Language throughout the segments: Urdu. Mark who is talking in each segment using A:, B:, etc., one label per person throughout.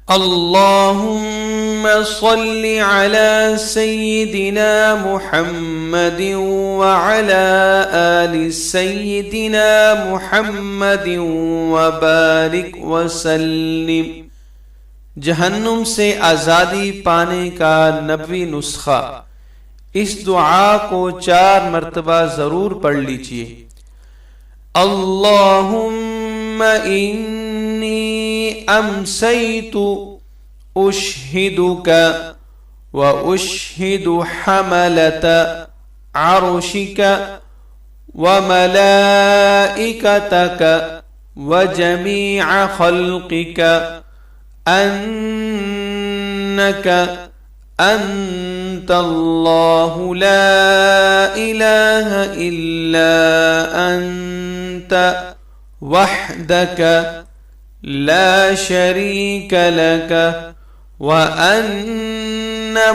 A: اللهم صل على سيدنا محمد وعلى آل سيدنا محمد وبارك وسلم۔ جہنم سے آزادی پانے کا 90 نسخہ۔ اس دعا کو 4 مرتبہ ضرور پڑھ لیجئے۔ اللہم انی امسیت اشہدک و اشہد حملۃ عرشک و ملائکتک و جمیع خلقک انک انت اللہ لا الہ الا انت وحدک لا شریک لک وان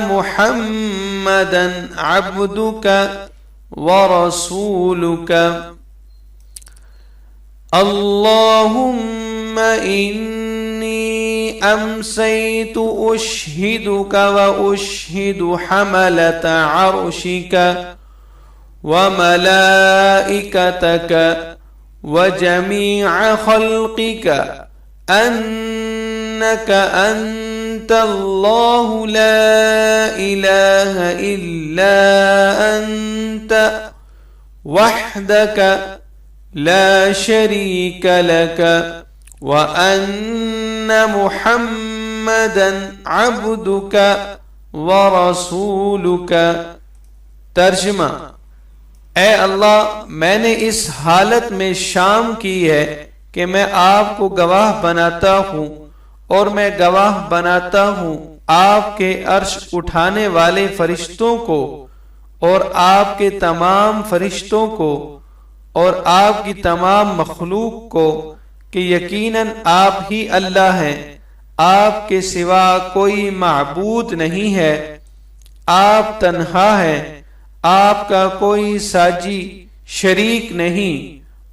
A: محمدا عبدک ورسولک۔ اللہم انی امسیت اشہدک واشہد حملۃ عرشک وملائکتک وجمیع خلقک انک انت اللہ لا الہ الا انت وحدک لا شریک لک وان محمدا عبدک ورسولک۔ ترجمہ: اے اللہ، میں نے اس حالت میں شام کی ہے کہ میں آپ کو گواہ بناتا ہوں، اور میں گواہ بناتا ہوں آپ کے عرش اٹھانے والے فرشتوں کو اور آپ کے تمام فرشتوں کو اور آپ کی تمام مخلوق کو کہ یقیناً آپ ہی اللہ ہیں، آپ کے سوا کوئی معبود نہیں ہے، آپ تنہا ہیں، آپ کا کوئی ساجی شریک نہیں،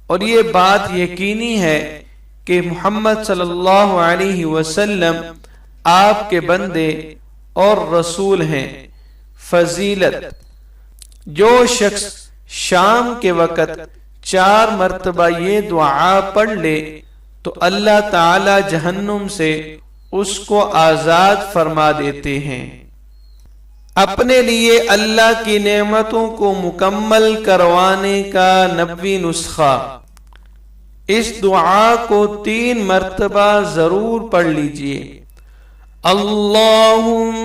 A: اور یہ بات یقینی ہے کہ محمد صلی اللہ علیہ وسلم آپ کے بندے اور رسول ہیں۔ فضیلت: جو شخص شام کے وقت 4 مرتبہ یہ دعا پڑھ لے تو اللہ تعالی جہنم سے اس کو آزاد فرما دیتے ہیں۔ اپنے لیے اللہ کی نعمتوں کو مکمل کروانے کا 90 نسخہ۔ اس دعا کو 3 مرتبہ ضرور پڑھ لیجئے۔ اللہم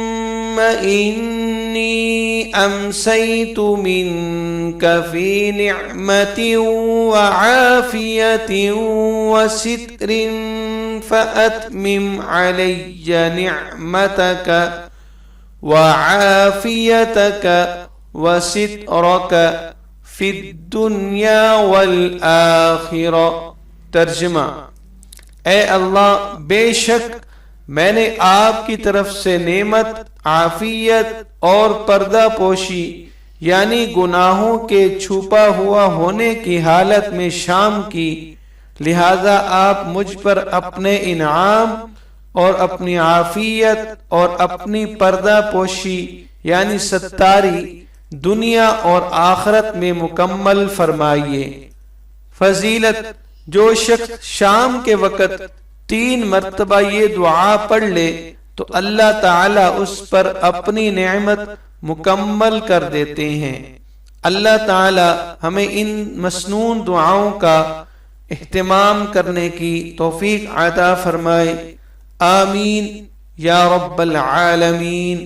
A: انی امسیت منک فی نعمت وعافیت وستر فأتمم علی نعمتک وعافیتک وسترک فی الدنیا والآخرہ۔ ترجمہ: اے اللہ، بے شک میں نے آپ کی طرف سے نعمت، عافیت اور پردہ پوشی یعنی گناہوں کے چھپا ہوا ہونے کی حالت میں شام کی، لہذا آپ مجھ پر اپنے انعام اور اپنی عافیت اور اپنی پردہ پوشی یعنی ستاری دنیا اور آخرت میں مکمل فرمائیے۔ فضیلت: جو شخص شام کے وقت 3 مرتبہ یہ دعا پڑھ لے تو اللہ تعالیٰ اس پر اپنی نعمت مکمل کر دیتے ہیں۔ اللہ تعالیٰ ہمیں ان مسنون دعاؤں کا اہتمام کرنے کی توفیق عطا فرمائے۔ آمین یا رب العالمین۔